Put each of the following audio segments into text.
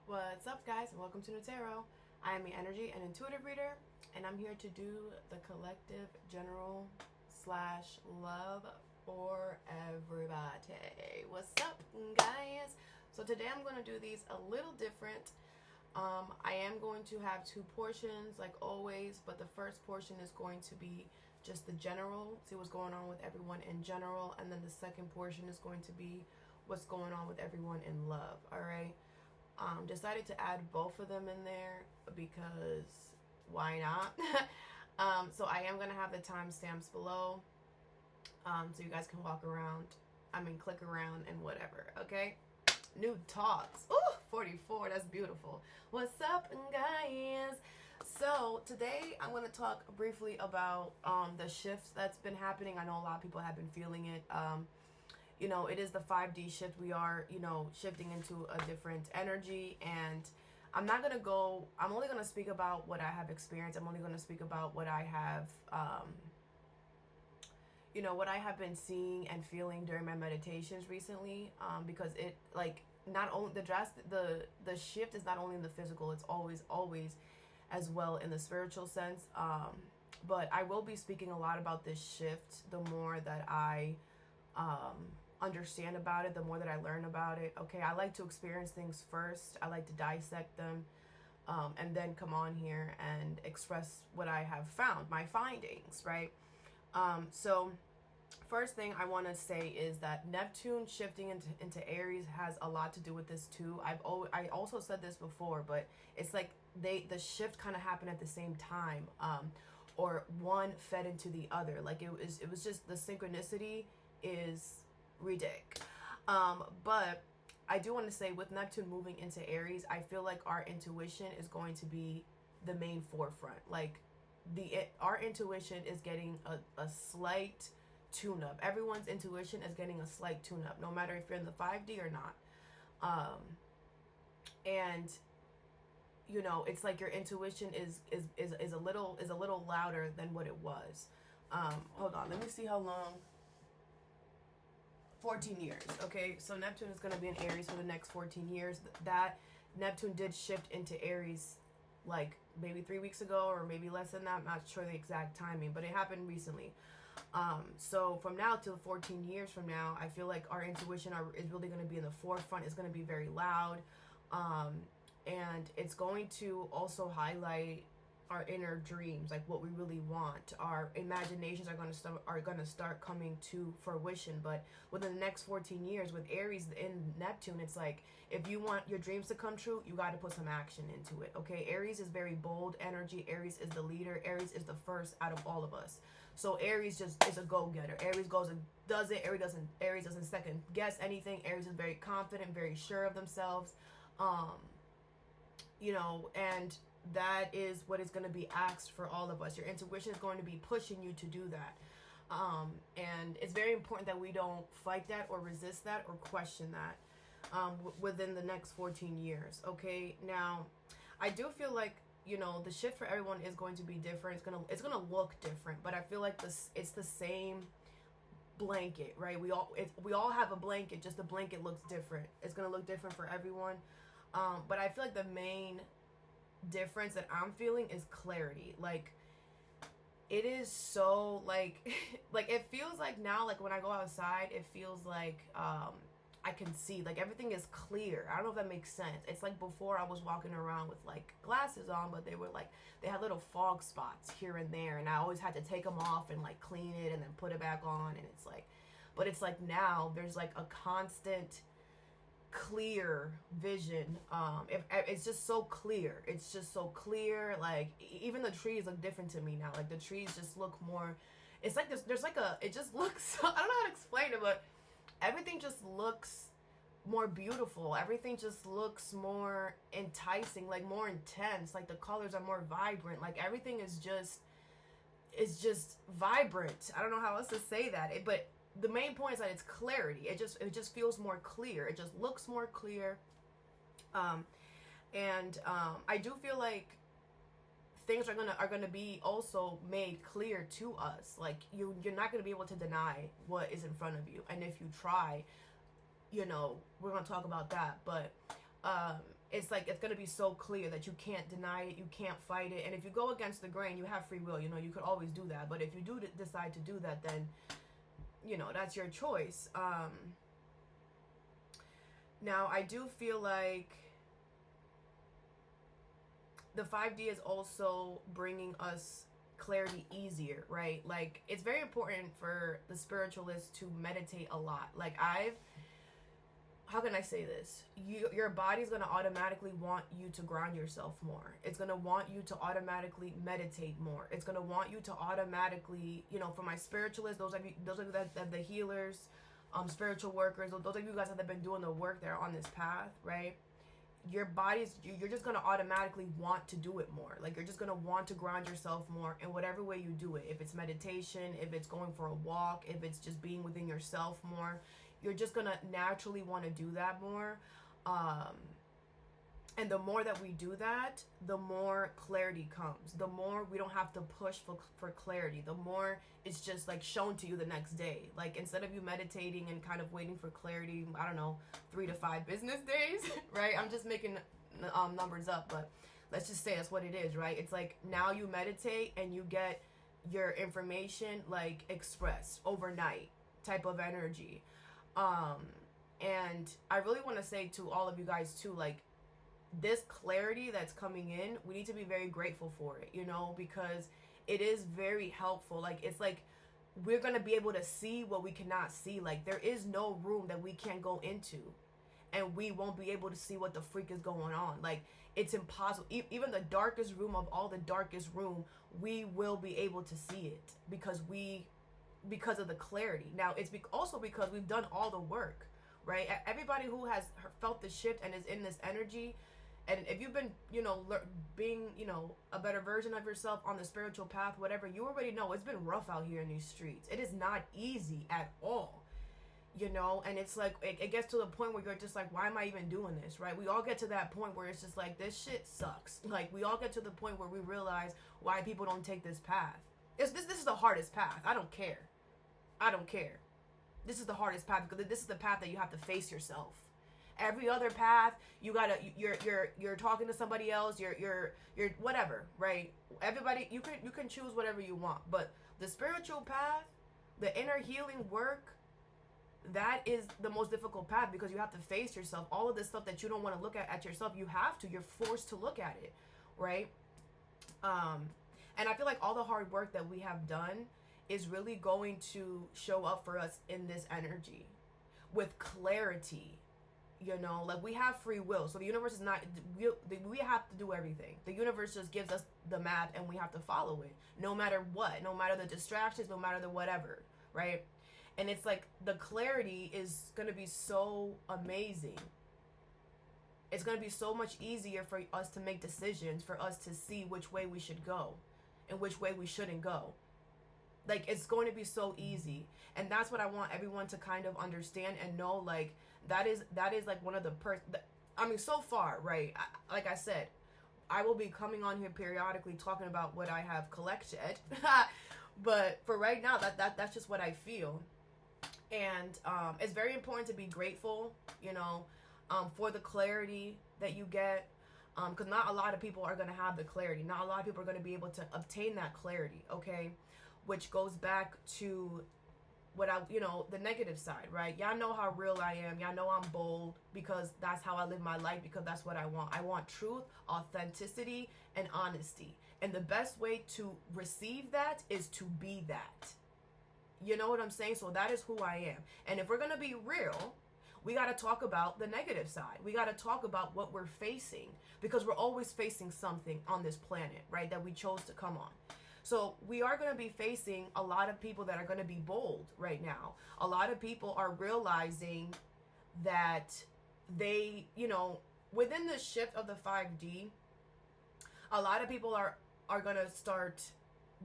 What's up, guys, and welcome to Nutarot. I am the energy and intuitive reader, and I'm here to do the collective general slash love for everybody. What's up, guys? So today I'm going to do these a little different. I am going to have two portions like always, but the first portion is going to be just the general, see what's going on with everyone in general, and then the second portion is going to be what's going on with everyone in love. All right. Decided to add both of them in there because why not? So I am going to have the timestamps below, so you guys can walk around, click around and whatever, okay? NUTALKS. Ooh, 44, that's beautiful. What's up, guys? So today I'm going to talk briefly about the shifts that's been happening. I know a lot of people have been feeling it. You know, it is the 5D shift. We are, shifting into a different energy, and I'm only going to speak about what I have experienced. I'm only going to speak about what I have, what I have been seeing and feeling during my meditations recently, because it, not only the shift is not only in the physical, it's always as well in the spiritual sense. But I will be speaking a lot about this shift the more that I, understand about it, the more that I learn about it. Okay, I like to experience things first. I like to dissect them, and then come on here and express what I have found, my findings, right? So first thing I want to say is that Neptune shifting into Aries has a lot to do with this too. I also said this before, but it's like the shift kind of happened at the same time, or one fed into the other. Like it was just the synchronicity is ridiculous. But I do want to say, with Neptune moving into Aries, I feel like our intuition is going to be the main forefront. Like our intuition is getting a slight tune-up. Everyone's intuition is getting a slight tune-up, no matter if you're in the 5D or not. And it's like your intuition is a little louder than what it was. Hold on, let me see how long. 14 years. Okay, so Neptune is going to be in Aries for the next 14 years. That Neptune did shift into Aries like maybe 3 weeks ago, or maybe less than that. I'm not sure the exact timing, but it happened recently. So from now to 14 years from now, I feel like our intuition is really going to be in the forefront. It's going to be very loud, and it's going to also highlight our inner dreams, like what we really want. Our imaginations are going to start coming to fruition. But within the next 14 years with Aries in Neptune, it's like, if you want your dreams to come true, you got to put some action into it. Okay, Aries is very bold energy. Aries is the leader. Aries is the first out of all of us. So Aries just is a go-getter. Aries goes and does it. Aries doesn't second guess anything. Aries is very confident, very sure of themselves. And that is what is going to be asked for all of us. Your intuition is going to be pushing you to do that. And it's very important that we don't fight that or resist that or question that within the next 14 years. Okay, now I do feel like, the shift for everyone is going to be different. It's gonna look different, but I feel like it's the same blanket, right? We all have a blanket, just the blanket looks different. It's gonna look different for everyone. But I feel like the main difference that I'm feeling is clarity. Like, it is so like it feels like now, like when I go outside, it feels like I can see, like everything is clear. I don't know if that makes sense. It's like before I was walking around with like glasses on, but they had little fog spots here and there, and I always had to take them off and like clean it and then put it back on. And it's like now there's like a constant clear vision. It's just so clear. It's just so clear. Like even the trees look different to me now. Like the trees just look more, it's like there's like it just looks I don't know how to explain it, but everything just looks more beautiful. Everything just looks more enticing, like more intense. Like the colors are more vibrant. Like everything is just vibrant. I don't know how else to say that. But the main point is that it's clarity. It just feels more clear. It just looks more clear. I do feel like things are gonna be also made clear to us. Like you're not gonna be able to deny what is in front of you. And if you try, we're gonna talk about that. But it's like it's going to be so clear that you can't deny it, you can't fight it. And if you go against the grain, you have free will, you know, you could always do that. But if you do decide to do that, then, you know, that's your choice. Now, I do feel like the 5D is also bringing us clarity easier, right? Like, it's very important for the spiritualist to meditate a lot. Like, how can I say this? Your body's going to automatically want you to ground yourself more. It's going to want you to automatically meditate more. It's going to want you to automatically, you know, for my spiritualists, those of you that the healers, spiritual workers, those of you guys that have been doing the work that are on this path, right? Your body's, you're just going to automatically want to do it more. Like, you're just going to want to ground yourself more in whatever way you do it. If it's meditation, if it's going for a walk, if it's just being within yourself more, you're just going to naturally want to do that more. And the more that we do that, the more clarity comes. The more we don't have to push for clarity. The more it's just like shown to you the next day. Like, instead of you meditating and kind of waiting for clarity, I don't know, 3 to 5 business days, right? I'm just making numbers up, but let's just say that's what it is, right? It's like now you meditate and you get your information like expressed overnight type of energy. And I really want to say to all of you guys too, like, this clarity that's coming in, we need to be very grateful for it, you know, because it is very helpful. Like, it's like we're going to be able to see what we cannot see. Like, there is no room that we can't go into and we won't be able to see what the freak is going on. Like, it's impossible. Even the darkest room of all the darkest room, we will be able to see it because of the clarity. Now, it's also because we've done all the work, right? Everybody who has felt the shift and is in this energy, and if you've been, you know, being, you know, a better version of yourself on the spiritual path, whatever, you already know it's been rough out here in these streets. It is not easy at all, you know, and it's like, it gets to the point where you're just like, why am I even doing this, right? We all get to that point where it's just like, this shit sucks. Like, we all get to the point where we realize why people don't take this path. This is the hardest path. I don't care. This is the hardest path because this is the path that you have to face yourself. Every other path, you're talking to somebody else, you're whatever, right? Everybody, you can choose whatever you want, but the spiritual path, the inner healing work, that is the most difficult path because you have to face yourself. All of this stuff that you don't want to look at yourself, you're forced to look at it, right? And I feel like all the hard work that we have done is really going to show up for us in this energy with clarity. You know, like, we have free will, so the universe is not, we have to do everything. The universe just gives us the map and we have to follow it, no matter what, no matter the distractions, no matter the whatever, right? And it's like the clarity is going to be so amazing. It's going to be so much easier for us to make decisions, for us to see which way we should go and which way we shouldn't go. Like, it's going to be so easy. And that's what I want everyone to kind of understand and know. Like, that is like one of the so far, right? Like I said, I will be coming on here periodically talking about what I have collected. But for right now, that's just what I feel. And it's very important to be grateful, you know, for the clarity that you get. Because not a lot of people are going to have the clarity. Not a lot of people are going to be able to obtain that clarity, okay? Which goes back to the negative side, right? Y'all know how real I am. Y'all know I'm bold because that's how I live my life, because that's what I want. I want truth, authenticity, and honesty. And the best way to receive that is to be that. You know what I'm saying? So that is who I am. And if we're going to be real, we got to talk about the negative side. We got to talk about what we're facing, because we're always facing something on this planet, right? That we chose to come on. So we are going to be facing a lot of people that are going to be bold right now. A lot of people are realizing that they, you know, within the shift of the 5D, a lot of people are going to start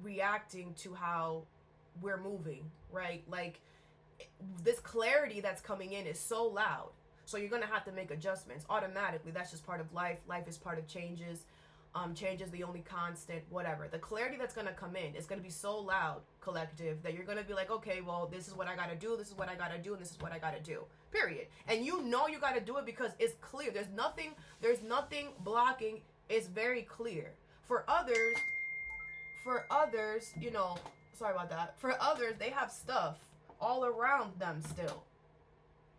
reacting to how we're moving, right? Like, this clarity that's coming in is so loud. So you're going to have to make adjustments automatically. That's just part of life. Life is part of changes. Change is the only constant, whatever. The clarity that's going to come in is going to be so loud, collective, that you're going to be like, okay, well, this is what I got to do, this is what I got to do, and this is what I got to do, period. And you know you got to do it because it's clear. There's nothing blocking. It's very clear. For others, you know, sorry about that. For others, they have stuff all around them still.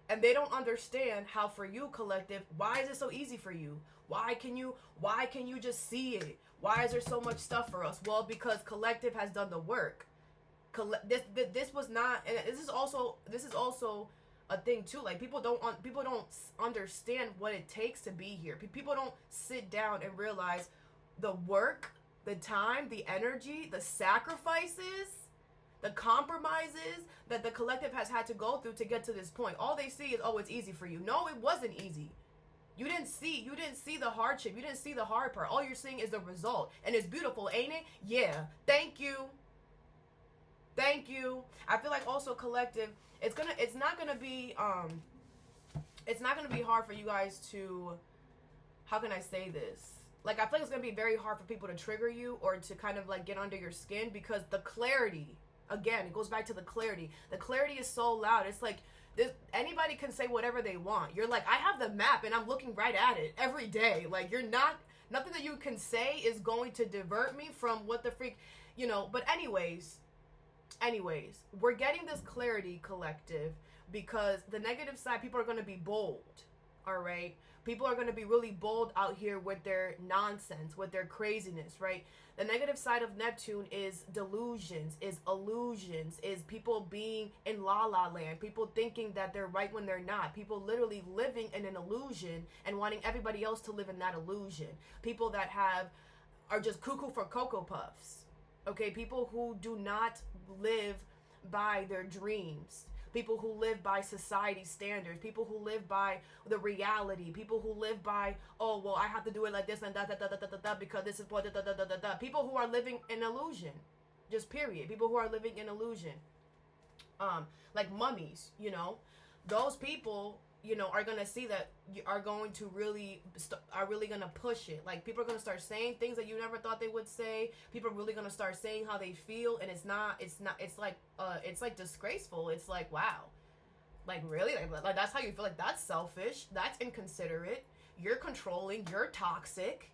And they don't understand how, for you, collective, why is it so easy for you? Why can you just see it? Why is there so much stuff for us? Well, because collective has done the work. This was not, and this is also a thing too. Like, people don't understand what it takes to be here. People don't sit down and realize the work, the time, the energy, the sacrifices, the compromises that the collective has had to go through to get to this point. All they see is, oh, it's easy for you. No, it wasn't easy. You didn't see the hardship. You didn't see the hard part. All you're seeing is the result. And it's beautiful, ain't it? Yeah. Thank you. I feel like also, collective, it's not gonna be hard for you guys to, how can I say this? Like, I feel like it's gonna be very hard for people to trigger you or to kind of like get under your skin, because the clarity, again, it goes back to the clarity. The clarity is so loud. It's like, anybody can say whatever they want. You're like, I have the map and I'm looking right at it every day. Like, nothing that you can say is going to divert me from what the freak, you know. But anyways, we're getting this clarity, collective, because the negative side, people are going to be bold. All right. People are going to be really bold out here with their nonsense, with their craziness, right? The negative side of Neptune is delusions, is illusions, is people being in la la land, people thinking that they're right when they're not, people literally living in an illusion and wanting everybody else to live in that illusion. People that are just cuckoo for Cocoa Puffs, okay? People who do not live by their dreams. People who live by society standards, people who live by the reality, people who live by, oh, well, I have to do it like this and that, because this is what, people who are living in illusion, just period. People who are living in illusion, like mummies, you know, those people, you know, are going to see that you are going to really going to push it. Like, people are going to start saying things that you never thought they would say. People are really going to start saying how they feel. And it's like disgraceful. It's like, wow, like, really? Like that's how you feel? Like, that's selfish. That's inconsiderate. You're controlling. You're toxic.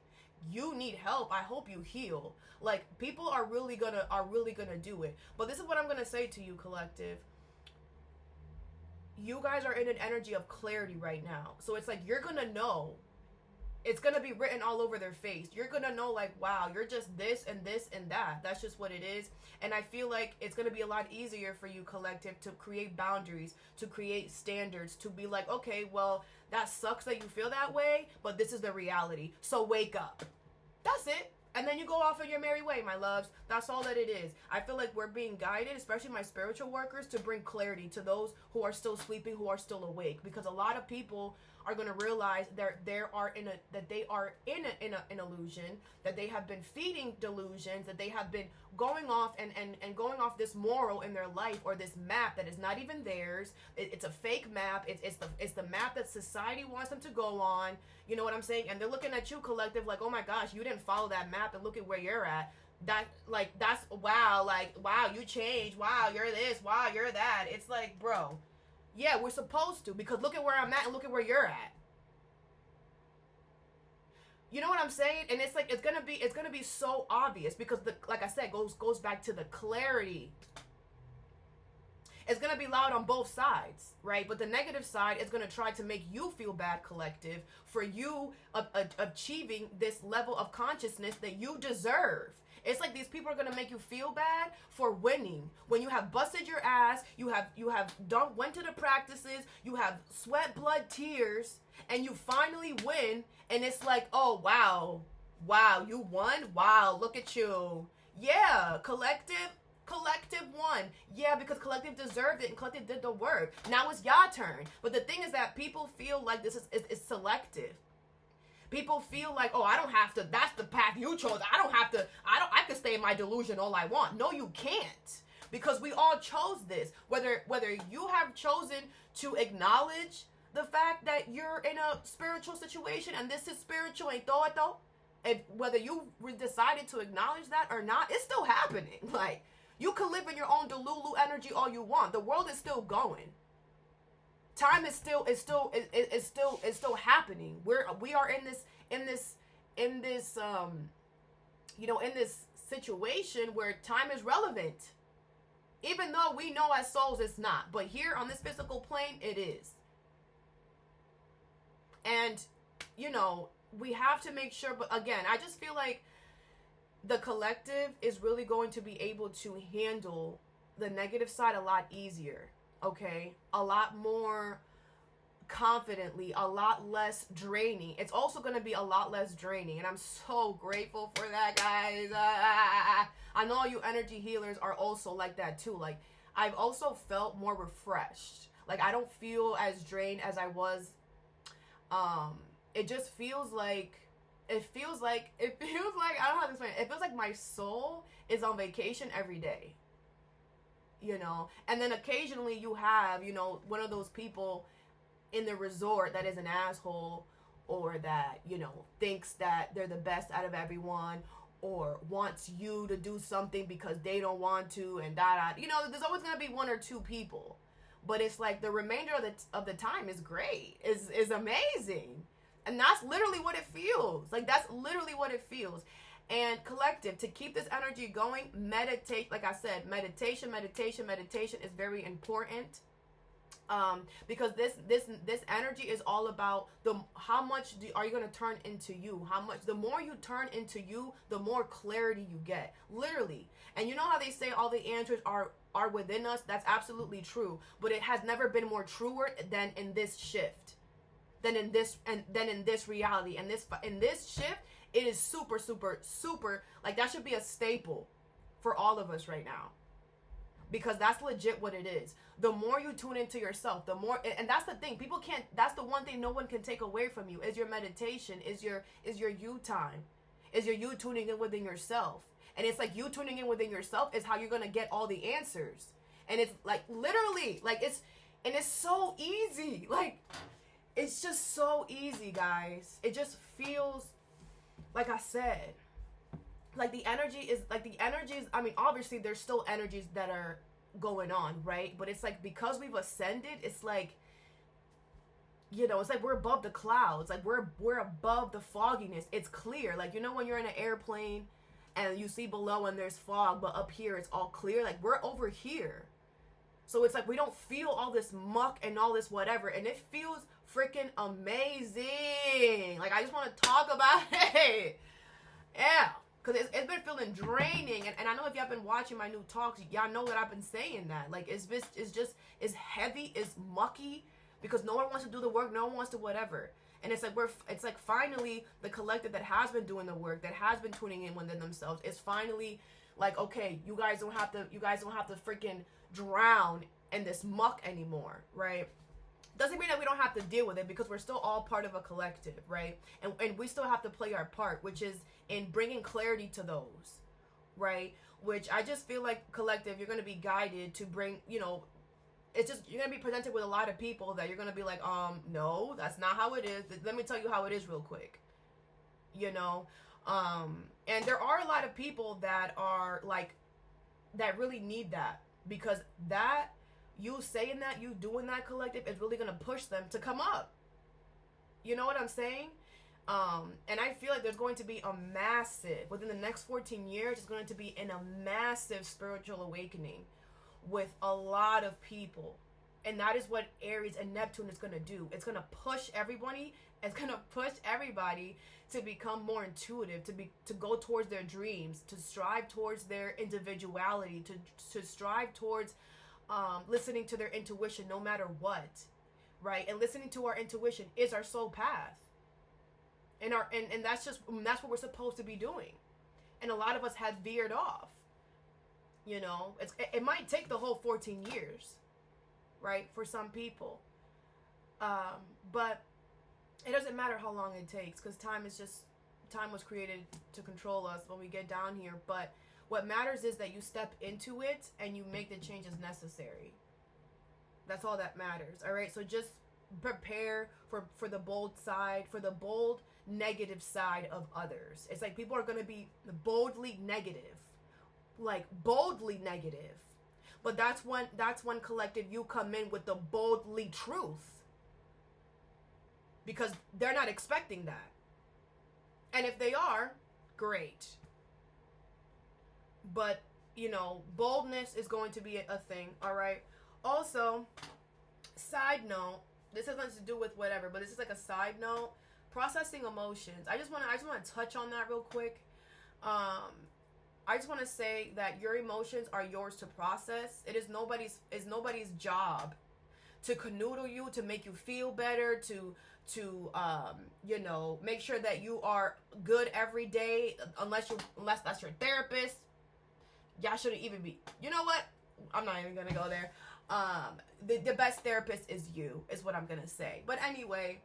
You need help. I hope you heal. Like, people are really going to do it. But this is what I'm going to say to you, collective. You guys are in an energy of clarity right now. So it's like, you're going to know. It's going to be written all over their face. You're going to know, like, wow, you're just this and this and that. That's just what it is. And I feel like it's going to be a lot easier for you, collective, to create boundaries, to create standards, to be like, okay, well, that sucks that you feel that way, but this is the reality. So wake up. That's it. And then you go off on your merry way, my loves. That's all that it is. I feel like we're being guided, especially my spiritual workers, to bring clarity to those who are still sleeping, who are still awake. Because a lot of people are going to realize that they are in an illusion, that they have been feeding delusions, that they have been going off and going off this moral in their life, or this map that is not even theirs. It's a fake map. It's the map that society wants them to go on. You know what I'm saying? And they're looking at you, collective, like, oh my gosh, you didn't follow that map, and look at where you're at. That's wow, like, wow, you changed. Wow, you're this. Wow, you're that. It's like, bro, yeah, we're supposed to, because look at where I'm at and look at where you're at. You know what I'm saying? And it's like, it's gonna be so obvious, because like I said, goes back to the clarity. It's going to be loud on both sides, right? But the negative side is going to try to make you feel bad, collective, for you achieving this level of consciousness that you deserve. It's like these people are going to make you feel bad for winning. When you have busted your ass, you have went to the practices, you have sweat, blood, tears, and you finally win. And it's like, oh, wow, you won? Wow, look at you. Yeah, collective won. Yeah, because collective deserved it and collective did the work. Now it's your turn. But the thing is that people feel like this is selective. People feel like, oh, I don't have to, that's the path you chose. I can stay in my delusion all I want. No, you can't. Because we all chose this. Whether you have chosen to acknowledge the fact that you're in a spiritual situation and this is spiritual, ain't though, If whether you decided to acknowledge that or not, it's still happening. Like, you can live in your own Delulu energy all you want. The world is still going. Time is still happening. We are in this situation where time is relevant. Even though we know as souls it's not. But here on this physical plane, it is. And, we have to make sure, but again, I just feel like the collective is really going to be able to handle the negative side a lot easier, okay? A lot more confidently, a lot less draining. It's also going to be a lot less draining, and I'm so grateful for that, guys. I know all you energy healers are also like that too. Like, I've also felt more refreshed. Like, I don't feel as drained as I was. It just feels like, I don't know how to explain it. It feels like my soul is on vacation every day, and then occasionally you have, one of those people in the resort that is an asshole, or that, thinks that they're the best out of everyone, or wants you to do something because they don't want to, and there's always going to be one or two people. But it's like the remainder of the time is great, is amazing. And that's literally what it feels. Like, that's literally what it feels. And collective, to keep this energy going, meditate. Like I said, meditation is very important. Because this energy is all about how much are you going to turn into you? How much, the more you turn into you, the more clarity you get, literally. And you know how they say all the answers are within us? That's absolutely true. But it has never been more truer than in this shift, than in this reality. And in this shift, it is super, super, super, like, that should be a staple for all of us right now. Because that's legit what it is. The more you tune into yourself, the more, and that's the thing, that's the one thing no one can take away from you, is your meditation, is your you time, is your you tuning in within yourself. And it's like, you tuning in within yourself is how you're going to get all the answers. And it's like, literally, like, it's so easy. Like, it's just so easy, guys. It just feels, like I said, like the energies, I mean, obviously there's still energies that are going on, right? But it's like, because we've ascended, it's like, it's like we're above the clouds. Like, we're above the fogginess. It's clear. Like, when you're in an airplane and you see below and there's fog, but up here it's all clear. Like, we're over here. So it's like, we don't feel all this muck and all this whatever. And it feels freaking amazing. Like, I just want to talk about it. Yeah. Because it's been feeling draining. And I know if y'all been watching my new talks, y'all know that I've been saying that. Like, it's heavy, it's mucky, because no one wants to do the work, no one wants to whatever. And it's like finally the collective that has been doing the work, that has been tuning in within themselves, is finally like, okay, you guys don't have to freaking drown in this muck anymore, right? Doesn't mean that we don't have to deal with it, because we're still all part of a collective, right? And we still have to play our part, which is in bringing clarity to those, right? Which I just feel like collective, you're going to be guided to bring, it's just, you're going to be presented with a lot of people that you're going to be like, no, that's not how it is. Let me tell you how it is real quick, and there are a lot of people that are like, that really need that, because that, you saying that, you doing that, collective, is really going to push them to come up. You know what I'm saying? And I feel like there's going to be a massive, within the next 14 years, it's going to be in a massive spiritual awakening with a lot of people. And that is what Aries and Neptune is going to do. It's going to push everybody. It's going to push everybody to become more intuitive, to go towards their dreams, to strive towards their individuality, to strive towards listening to their intuition no matter what, right? And listening to our intuition is our soul path. And that's what we're supposed to be doing. And a lot of us have veered off. It might take the whole 14 years, right, for some people. But it doesn't matter how long it takes, because time was created to control us when we get down here. But what matters is that you step into it and you make the changes necessary. That's all that matters. All right. So just prepare for the bold side, for the bold negative side of others. It's like people are going to be boldly negative, like boldly negative. But that's when collective you come in with the boldly truth, because they're not expecting that. And if they are, great. But, you know, boldness is going to be a thing, all right? Also, side note, this has nothing to do with whatever, but this is like a side note. Processing emotions. I just want to touch on that real quick. I just want to say that your emotions are yours to process. It's nobody's job to canoodle you, to make you feel better, to you know, make sure that you are good every day, unless that's your therapist. Y'all shouldn't even be. You know what? I'm not even gonna go there. The best therapist is you, is what I'm gonna say. But anyway,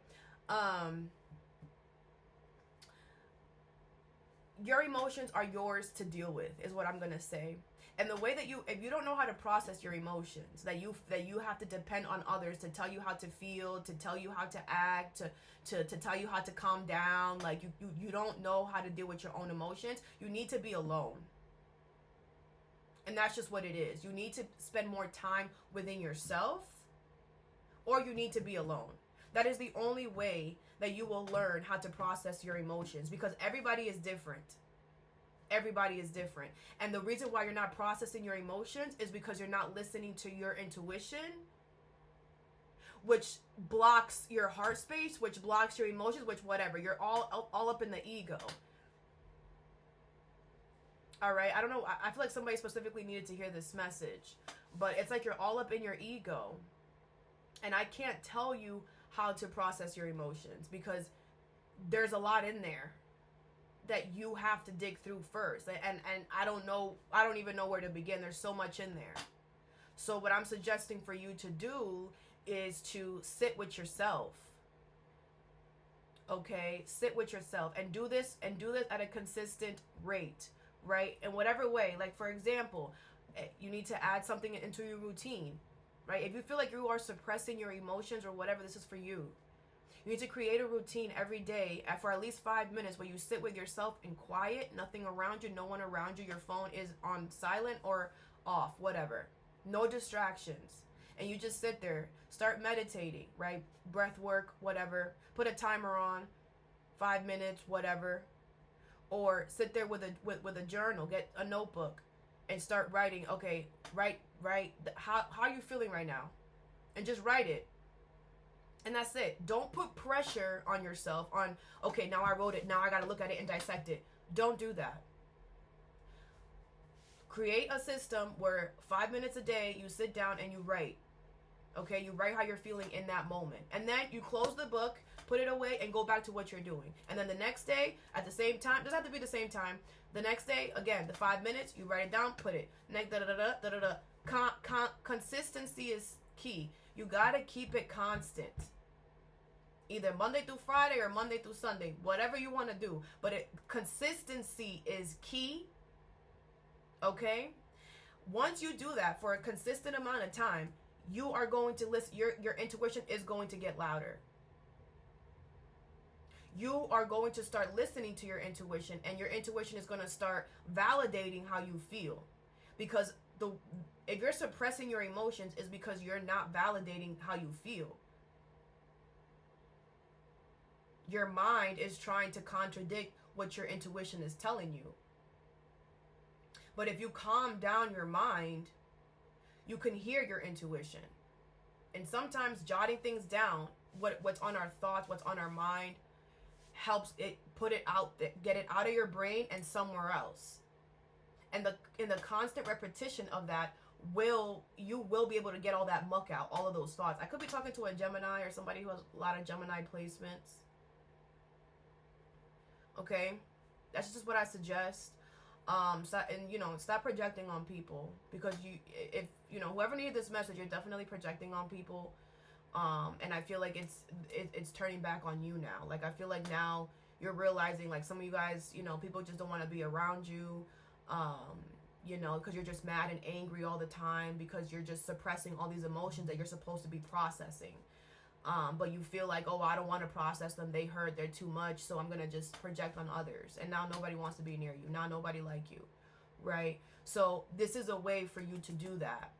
your emotions are yours to deal with, is what I'm gonna say. And the way that if you don't know how to process your emotions, that you have to depend on others to tell you how to feel, to tell you how to act, to tell you how to calm down, like you don't know how to deal with your own emotions, you need to be alone. And that's just what it is. You need to spend more time within yourself, or you need to be alone. That is the only way that you will learn how to process your emotions, because everybody is different. Everybody is different. And the reason why you're not processing your emotions is because you're not listening to your intuition, which blocks your heart space, which blocks your emotions, which whatever. You're all up in the ego. All right? I don't know. I feel like somebody specifically needed to hear this message. But it's like you're all up in your ego. And I can't tell you how to process your emotions, because there's a lot in there that you have to dig through first. And I don't even know where to begin. There's so much in there. So what I'm suggesting for you to do is to sit with yourself. Okay? Sit with yourself and do this at a consistent rate, right? In whatever way. Like, for example, you need to add something into your routine, right? If you feel like you are suppressing your emotions or whatever, this is for you. You need to create a routine every day for at least 5 minutes where you sit with yourself in quiet, nothing around you, no one around you. Your phone is on silent or off, whatever. No distractions. And you just sit there, start meditating, right? Breath work, whatever. Put a timer on, 5 minutes, whatever. Or sit there with a journal, get a notebook and start writing. Okay, write how are you feeling right now? And just write it. And that's it. Don't put pressure on yourself on, okay, now I wrote it, now I got to look at it and dissect it. Don't do that. Create a system where 5 minutes a day you sit down and you write. Okay, you write how you're feeling in that moment. And then you close the book, put it away, and go back to what you're doing. And then the next day, at the same time, doesn't have to be the same time. The next day, again, the 5 minutes, you write it down, put it. Next, consistency is key. You gotta keep it constant. Either Monday through Friday or Monday through Sunday, whatever you want to do. But consistency is key. Okay? Once you do that for a consistent amount of time, you are going to listen. Your intuition is going to get louder. You are going to start listening to your intuition, and your intuition is going to start validating how you feel. Because if you're suppressing your emotions, it's because you're not validating how you feel. Your mind is trying to contradict what your intuition is telling you. But if you calm down your mind, you can hear your intuition. And sometimes jotting things down, what's on our thoughts, what's on our mind, helps it put it out, get it out of your brain and somewhere else. And in the constant repetition of that, you will be able to get all that muck out, all of those thoughts. I could be talking to a Gemini or somebody who has a lot of Gemini placements. Okay, that's just what I suggest. Stop projecting on people, because if whoever needed this message, you're definitely projecting on people. And I feel like it's turning back on you now. Like, I feel like now you're realizing, like, some of you guys, people just don't want to be around you, because you're just mad and angry all the time, because you're just suppressing all these emotions that you're supposed to be processing. But you feel like, oh, I don't want to process them. They hurt. They're too much. So I'm going to just project on others. And now nobody wants to be near you. Now nobody like you. Right? So this is a way for you to do that.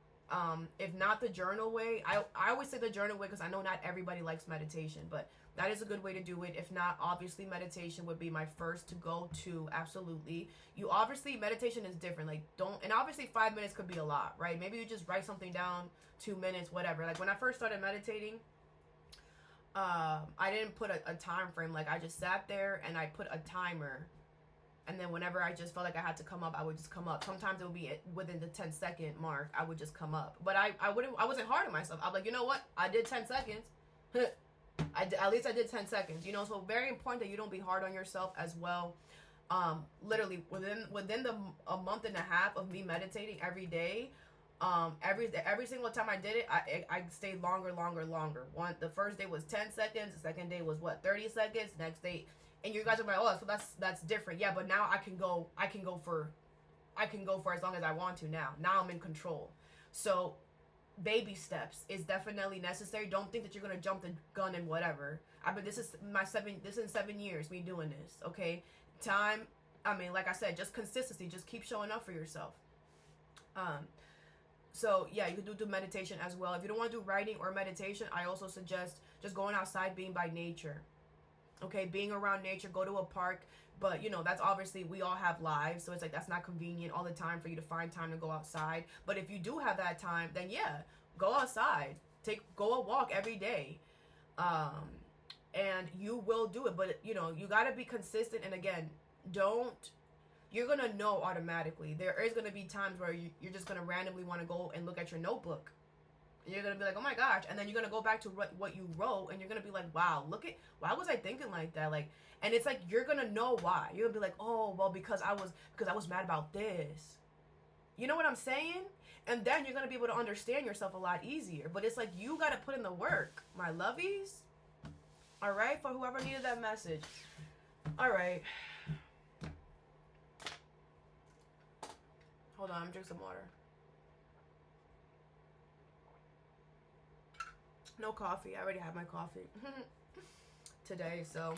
If not the journal way, I always say the journal way because I know not everybody likes meditation, but that is a good way to do it. If not, obviously meditation would be my first to go to. Absolutely. You obviously, meditation is different. Like and obviously 5 minutes could be a lot, right? Maybe you just write something down, 2 minutes, whatever. Like when I first started meditating, I didn't put a time frame. Like I just sat there and I put a timer. And then whenever I just felt like I had to come up, I would just come up. Sometimes it would be within the 10-second mark. I would just come up. But I wasn't hard on myself. I'm like, you know what? I did 10 seconds. At least I did 10 seconds. You know, so very important that you don't be hard on yourself as well. Literally within a month and a half of me meditating every day, every single time I did it, I stayed longer. The first day was 10 seconds. The second day was 30 seconds. Next day. And you guys are like, oh, so that's different. Yeah, but now I can go for as long as I want to now. Now I'm in control. So baby steps is definitely necessary. Don't think that you're gonna jump the gun and whatever. This is 7 years me doing this. Okay. Time, like I said, just consistency. Just keep showing up for yourself. So yeah, you can do meditation as well. If you don't want to do writing or meditation, I also suggest just going outside, being by nature. Okay, being around nature, go to a park, but you know, that's obviously, we all have lives, so it's like that's not convenient all the time for you to find time to go outside. But if you do have that time, then yeah, go outside, go a walk every day, and you will do it. But you know, you got to be consistent. And again, you're gonna know automatically. There is gonna be times where you're just gonna randomly want to go and look at your notebook. You're going to be like, oh my gosh. And then you're going to go back to what you wrote, and you're going to be like, wow, why was I thinking like that? Like, and it's like, you're going to know why. You're going to be like, oh, well, because I was mad about this. You know what I'm saying? And then you're going to be able to understand yourself a lot easier. But it's like, you got to put in the work, my lovies. All right. For whoever needed that message. All right. Hold on. I'm drinking some water. No coffee. I already had my coffee today, so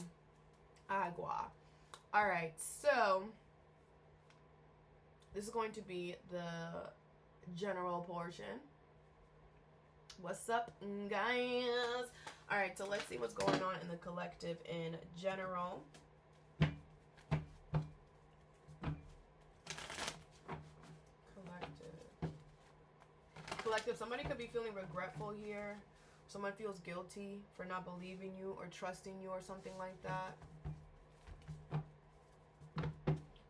agua. All right, so this is going to be the general portion. What's up, guys? All right, so let's see what's going on in the collective in general. Collective, somebody could be feeling regretful here. Someone feels guilty for not believing you or trusting you or something like that.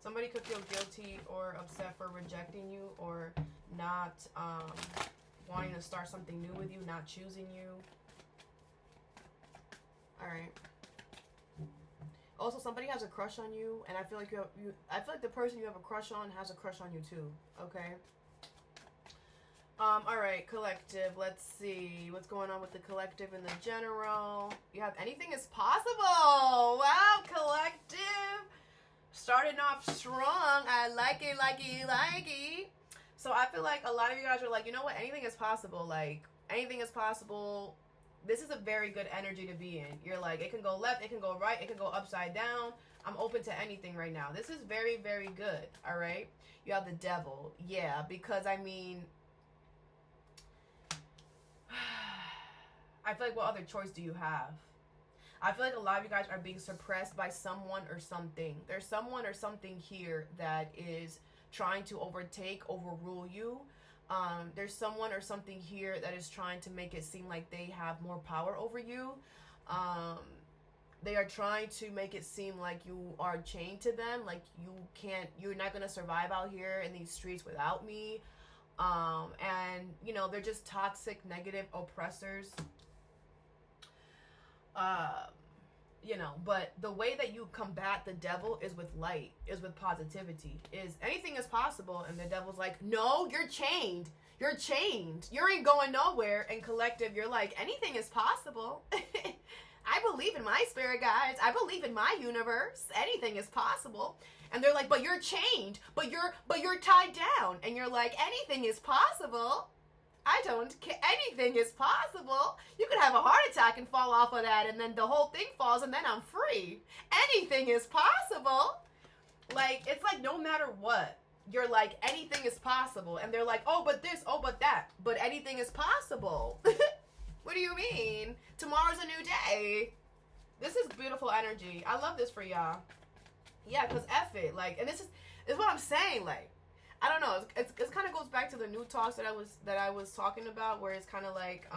Somebody could feel guilty or upset for rejecting you or not wanting to start something new with you, not choosing you. All right. Also, somebody has a crush on you, and I feel like I feel like the person you have a crush on has a crush on you too. Okay. All right, collective. Let's see what's going on with the collective and the general. You have anything is possible. Wow, collective. Starting off strong. I like it. So I feel like a lot of you guys are like, you know what? Anything is possible. Like, anything is possible. This is a very good energy to be in. You're like, it can go left, it can go right, it can go upside down. I'm open to anything right now. This is very, very good. All right. You have the devil. Yeah, because I mean, I feel like, what other choice do you have? I feel like a lot of you guys are being suppressed by someone or something. There's someone or something here that is trying to overrule you. There's someone or something here that is trying to make it seem like they have more power over you. They are trying to make it seem like you are chained to them, like you're not going to survive out here in these streets without me. And, you know, they're just toxic, negative oppressors. You know, but the way that you combat the devil is with light, is with positivity, is anything is possible. And the devil's like, no, you're chained. You're chained. You ain't going nowhere. And collective, you're like, anything is possible. I believe in my spirit guides. I believe in my universe. Anything is possible. And they're like, but you're chained. But you're tied down. And you're like, anything is possible. I don't care. Anything is possible. You could have a heart attack and fall off of that, and then the whole thing falls, and then I'm free. Anything is possible. Like, it's like no matter what, you're like, anything is possible. And they're like, oh, but this, oh, but that. But anything is possible. What do you mean? Tomorrow's a new day. This is beautiful energy. I love this for y'all. Yeah, because F it. Like, and this is what I'm saying. Like, I don't know. It kind of goes back to the NUTALKS that I was talking about, where it's kind of like,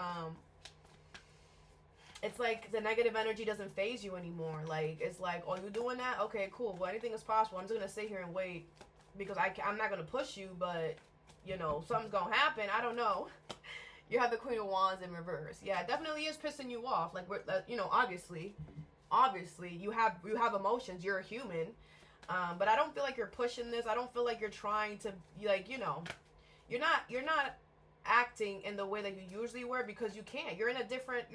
it's like the negative energy doesn't phase you anymore. Like, it's like, oh, you doing that? Okay, cool. Well, anything is possible. I'm just going to sit here and wait because I'm not going to push you, but, you know, something's going to happen. I don't know. You have the Queen of Wands in reverse. Yeah, it definitely is pissing you off. Like, you know, obviously, you have emotions. You're a human. But I don't feel like you're pushing this. I don't feel like you're trying to, like, you know, you're not acting in the way that you usually were because you can't. You're on a different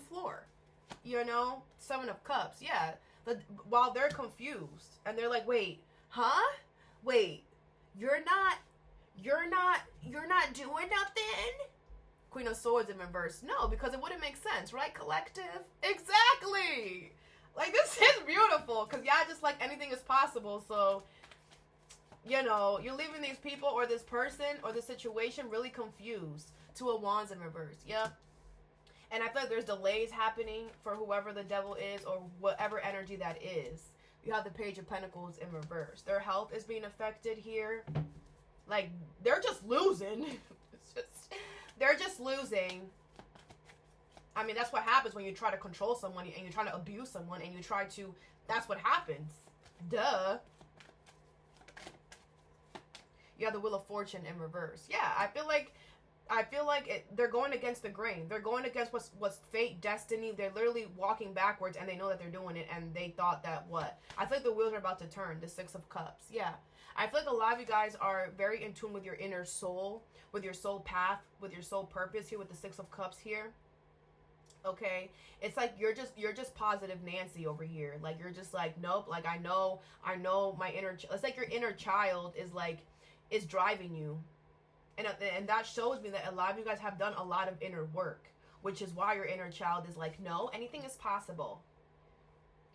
floor. You know, Seven of Cups. Yeah. While they're confused and they're like, wait, huh? Wait, you're not doing nothing? Queen of Swords in reverse. No, because it wouldn't make sense, right, collective? Exactly. Like, this is beautiful because y'all just like anything is possible. So, you know, you're leaving these people or this person or this situation really confused. Two of Wands in reverse. Yep. And I feel like there's delays happening for whoever the devil is or whatever energy that is. You have the Page of Pentacles in reverse. Their health is being affected here. Like, they're just losing. They're just losing. I mean, that's what happens when you try to control someone and you're trying to abuse someone and you try to, that's what happens. Duh. You have the Wheel of Fortune in reverse. Yeah, I feel like they're going against the grain. They're going against what's fate, destiny. They're literally walking backwards and they know that they're doing it and they thought that what? I feel like the wheels are about to turn. The Six of Cups. Yeah. I feel like a lot of you guys are very in tune with your inner soul, with your soul path, with your soul purpose here with the Six of Cups here. Okay, it's like you're just positive Nancy over here. Like, you're just like, nope. Like, I know my inner. It's like your inner child is driving you, and that shows me that a lot of you guys have done a lot of inner work, which is why your inner child is like, no, anything is possible.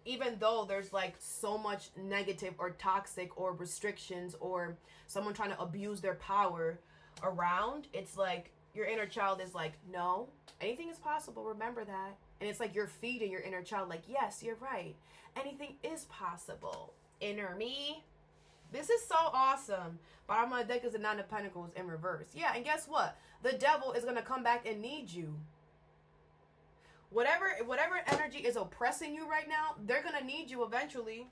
Even though there's like so much negative or toxic or restrictions or someone trying to abuse their power around, it's like your inner child is like, no, anything is possible. Remember that. And it's like you're feeding your inner child like, yes, you're right. Anything is possible. Inner me. This is so awesome. Bottom of the deck is the Nine of Pentacles in reverse. Yeah, and guess what? The devil is going to come back and need you. Whatever energy is oppressing you right now, they're going to need you eventually.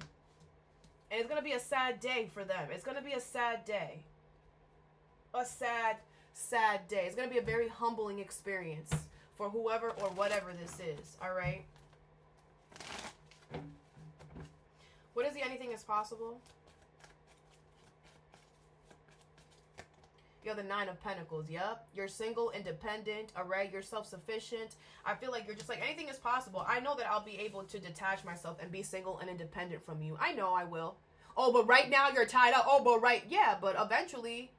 And it's going to be a sad day for them. It's going to be a sad day. A sad day. It's going to be a very humbling experience for whoever or whatever this is. All right? What is the anything is possible? You're the Nine of Pentacles. Yep. You're single, independent. All right. You're self-sufficient. I feel like you're just like, anything is possible. I know that I'll be able to detach myself and be single and independent from you. I know I will. Oh, but right now you're tied up. Oh, but right. Yeah, but eventually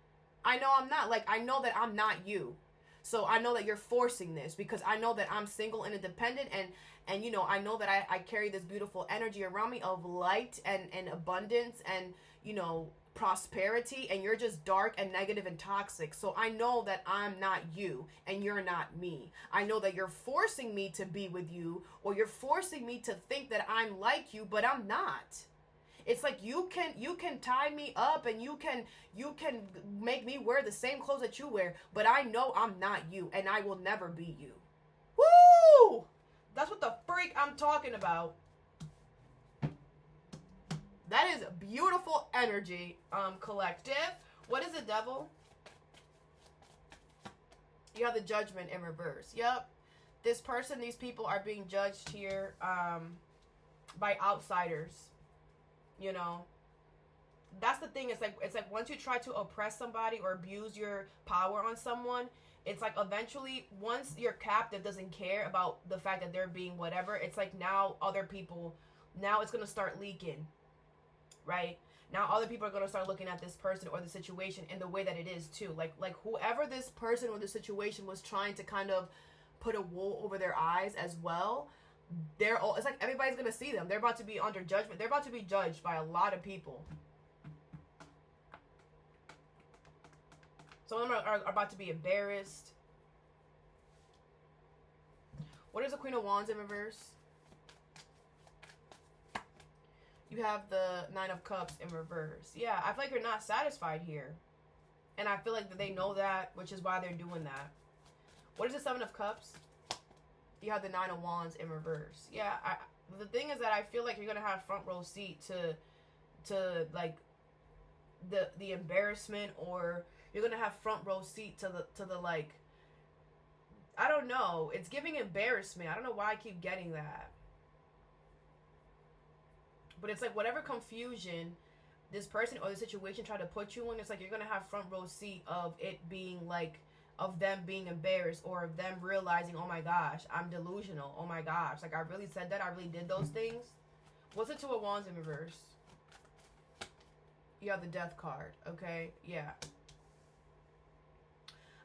I know I'm not. Like, I know that I'm not you. So I know that you're forcing this because I know that I'm single and independent and you know, I know that I carry this beautiful energy around me of light and abundance and, you know, prosperity, and you're just dark and negative and toxic. So I know that I'm not you and you're not me. I know that you're forcing me to be with you, or you're forcing me to think that I'm like you, but I'm not. It's like you can tie me up and you can make me wear the same clothes that you wear, but I know I'm not you and I will never be you. Woo! That's what the freak I'm talking about. That is beautiful energy, collective. What is the devil? You have the Judgment in reverse. Yep. This person, these people are being judged here by outsiders. You know, that's the thing. It's like once you try to oppress somebody or abuse your power on someone, it's like eventually once your captive doesn't care about the fact that they're being whatever, it's like now other people, now it's going to start leaking. Right? Now other people are going to start looking at this person or the situation in the way that it is too. Like whoever this person or the situation was trying to kind of put a wool over their eyes as well, they're all, it's like everybody's going to see them. They're about to be under judgment. They're about to be judged by a lot of people. Some of them are about to be embarrassed. What is the Queen of Wands in reverse? You have the Nine of Cups in reverse. Yeah, I feel like you're not satisfied here. And I feel like that they know that, which is why they're doing that. What is the Seven of Cups? You have the Nine of Wands in reverse. Yeah, the thing is that I feel like you're going to have front row seat to like the embarrassment, or you're going to have front row seat to the like, I don't know. It's giving embarrassment. I don't know why I keep getting that. But it's like whatever confusion this person or the situation tried to put you in, it's like you're going to have front row seat of it being like, of them being embarrassed, or of them realizing, oh my gosh, I'm delusional. Oh my gosh, like I really said that. I really did those things. What's the Two of Wands in reverse? You have the Death card. Okay, yeah.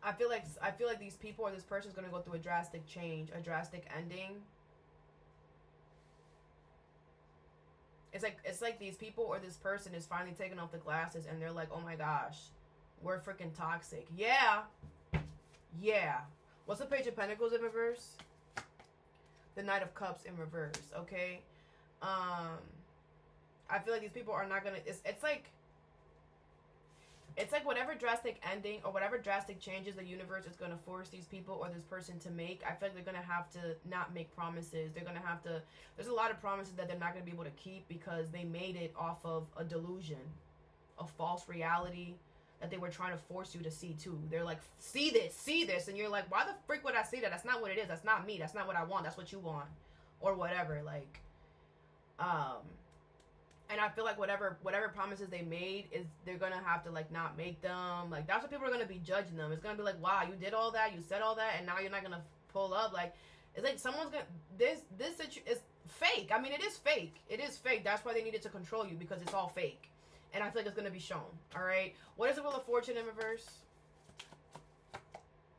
I feel like these people or this person is going to go through a drastic change, a drastic ending. It's like these people or this person is finally taking off the glasses and they're like, oh my gosh, we're freaking toxic. Yeah. Yeah. What's the Page of Pentacles in reverse? The Knight of Cups in reverse, okay? I feel like these people are not going to... It's like whatever drastic ending or whatever drastic changes the universe is going to force these people or this person to make, I feel like they're going to have to not make promises. They're going to have to... There's a lot of promises that they're not going to be able to keep because they made it off of a delusion, a false reality that they were trying to force you to see too. They're like, see this. And you're like, why the frick would I see that? That's not what it is. That's not me. That's not what I want. That's what you want. Or whatever. Like, and I feel like whatever promises they made is they're gonna have to like not make them. Like that's what people are gonna be judging them. It's gonna be like, wow, you did all that, you said all that, and now you're not gonna pull up. Like it's like someone's gonna this is fake. I mean, it is fake. It is fake. That's why they needed to control you, because it's all fake. And I feel like it's gonna be shown. All right. What is the Wheel of Fortune in reverse?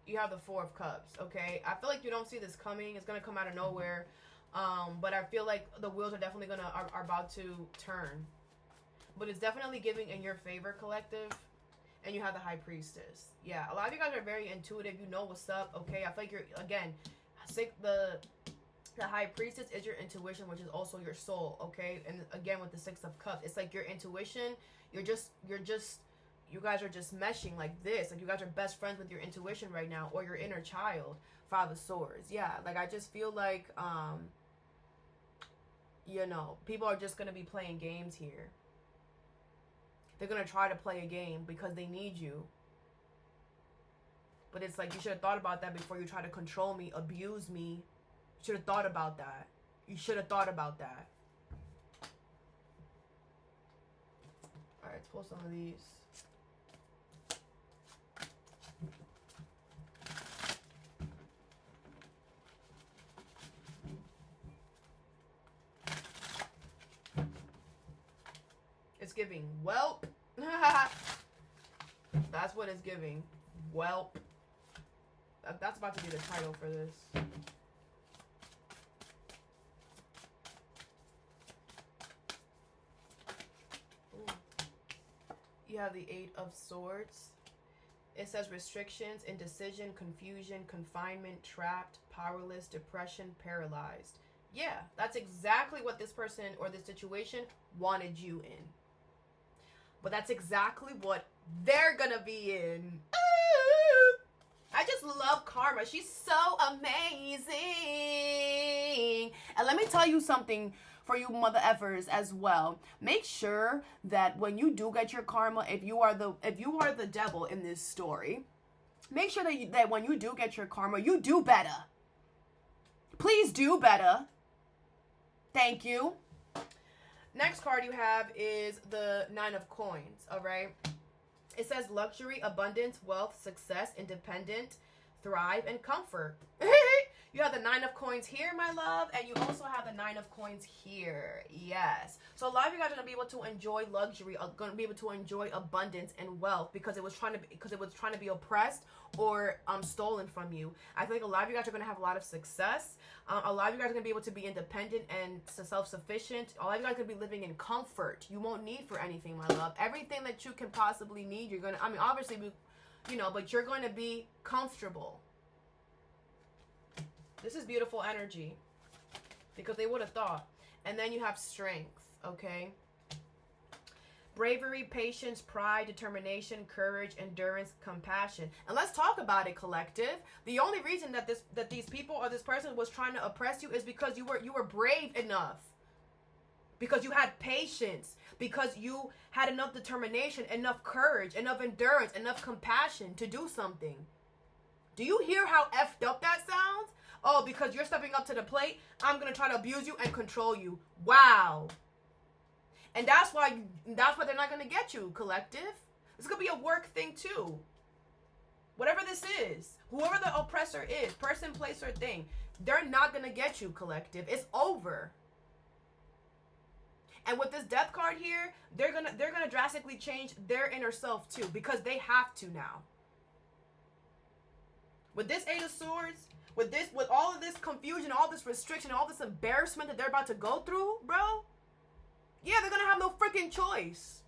You have the Four of Cups. Okay. I feel like you don't see this coming. It's gonna come out of nowhere. But I feel like the wheels are definitely are about to turn. But it's definitely giving in your favor, collective. And you have the High Priestess. Yeah, a lot of you guys are very intuitive. You know what's up, okay? I feel like you're, again, the High Priestess is your intuition, which is also your soul, okay? And again, with the Six of Cups, it's like your intuition. You guys are just meshing like this. Like you guys are best friends with your intuition right now, or your inner child. Five of Swords. Yeah, like I just feel like, you know, people are just going to be playing games here. They're going to try to play a game because they need you. But it's like, you should have thought about that before you try to control me, abuse me. You should have thought about that. You should have thought about that. Alright, let's pull some of these. It's giving whelp. That's what it's giving. Whelp. That's about to be the title for this. Ooh. You have the Eight of Swords. It says restrictions, indecision, confusion, confinement, trapped, powerless, depression, paralyzed. Yeah, that's exactly what this person or this situation wanted you in. But that's exactly what they're gonna be in. Ooh, I just love Karma. She's so amazing. And let me tell you something for you mother effers as well. Make sure that when you do get your karma, if you are the devil in this story, make sure that when you do get your karma, you do better. Please do better. Thank you. Next card you have is the Nine of Coins, all right? It says luxury, abundance, wealth, success, independent, thrive, and comfort. You have the 9 of coins here, my love, and you also have the 9 of coins here. Yes. So a lot of you guys are gonna be able to enjoy luxury, are gonna be able to enjoy abundance and wealth because it was trying to be oppressed or stolen from you. I feel like a lot of you guys are gonna have a lot of success. A lot of you guys are gonna be able to be independent and self-sufficient. A lot of you guys are gonna be living in comfort. You won't need for anything, my love. Everything that you can possibly need, you're gonna. I mean, obviously, you know, but you're going to be comfortable. This is beautiful energy because they would have thought. And then you have strength, okay? Bravery, patience, pride, determination, courage, endurance, compassion. And let's talk about it, collective. The only reason that these people or this person was trying to oppress you is because you were brave enough. Because you had patience. Because you had enough determination, enough courage, enough endurance, enough compassion to do something. Do you hear how effed up that sounds? Oh, because you're stepping up to the plate, I'm going to try to abuse you and control you. Wow. And that's why they're not going to get you, collective. It's going to be a work thing too. Whatever this is, whoever the oppressor is, person, place, or thing, they're not going to get you, collective. It's over. And with this death card here, they're gonna drastically change their inner self too, because they have to now. With this 8 of Swords, with all of this confusion, all this restriction, all this embarrassment that they're about to go through, bro. Yeah, they're gonna have no freaking choice.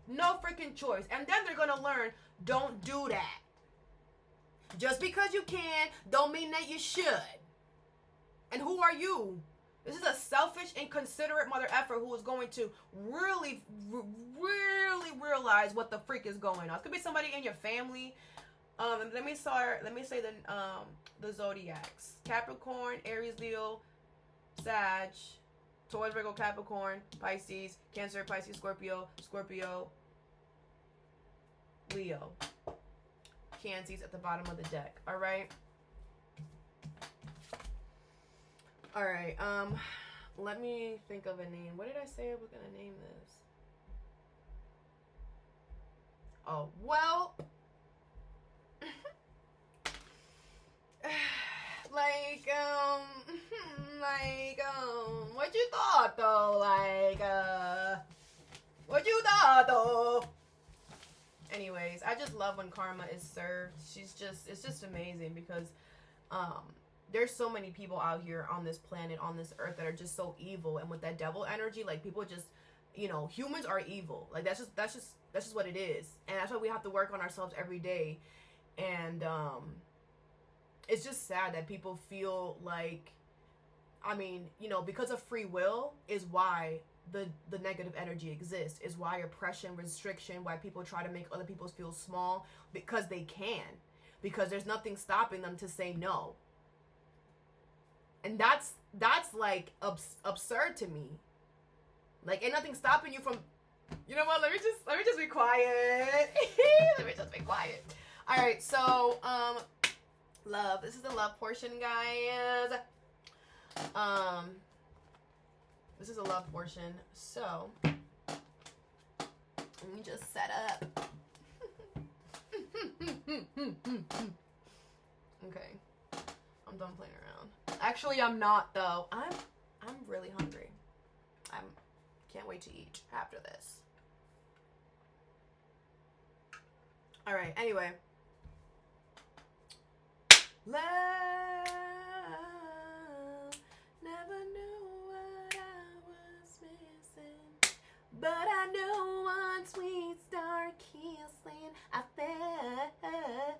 No freaking choice. And then they're gonna learn, don't do that. Just because you can, don't mean that you should. And who are you? This is a selfish, inconsiderate mother effer who is going to really realize what the freak is going on. It could be somebody in your family. Let me say the zodiacs: Capricorn, Aries, Leo, Sag, Taurus, Virgo, Capricorn, Pisces, Cancer, Pisces, Scorpio, Leo. Cancies at the bottom of the deck. All right. All right, let me think of a name. What did I say I was gonna name this? Oh, well, what you thought though? What you thought though? Anyways, I just love when karma is served. It's just amazing because, there's so many people out here on this planet, on this earth, that are just so evil, and with that devil energy, like, people just, you know, humans are evil. Like, that's just what it is, and that's why we have to work on ourselves every day. And it's just sad that people feel like, I mean, you know, because of free will is why the negative energy exists, is why oppression, restriction, why people try to make other people feel small, because they can, because there's nothing stopping them to say no. And that's like absurd to me. Like, ain't nothing stopping you from, you know what, let me just be quiet. Let me just be quiet. All right, so love, this is the love portion, guys. This is a love portion, so let me just set up. Okay, I'm done playing around. Actually, I'm not, though. I'm really hungry. Can't wait to eat after this. All right, anyway. Love never knew what I was missing, but I knew once we start kissing, I felt love.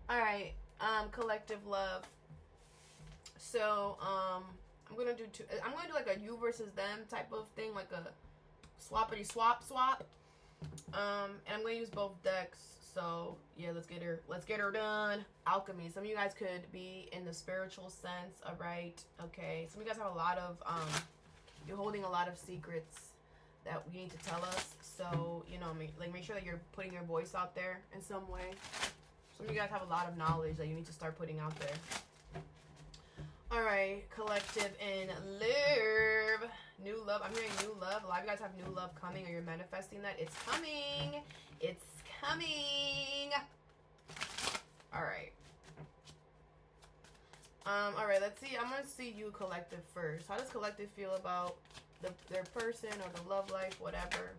All right, collective love. So, I'm gonna do like a you versus them type of thing, like a swappity swap. And I'm gonna use both decks. So yeah, let's get her done. Alchemy. Some of you guys could be in the spiritual sense. All right, okay. Some of you guys have a lot of you're holding a lot of secrets that you need to tell us. So, you know, make sure that you're putting your voice out there in some way. Some of you guys have a lot of knowledge that you need to start putting out there. All right, collective in love. New love. I'm hearing new love. A lot of you guys have new love coming, or you're manifesting that. It's coming. It's coming. All right. All right, let's see. I'm going to see you, collective, first. How does collective feel about their person or the love life, whatever?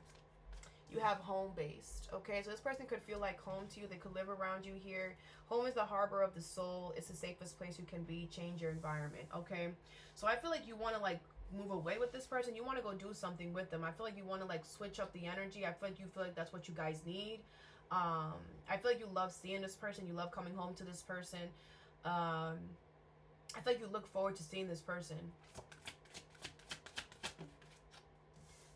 You have home-based, okay? So this person could feel like home to you. They could live around you here. Home is the harbor of the soul. It's the safest place you can be. Change your environment, okay? So I feel like you want to, like, move away with this person. You want to go do something with them. I feel like you want to, like, switch up the energy. I feel like that's what you guys need. I feel like you love seeing this person. You love coming home to this person. I feel like you look forward to seeing this person.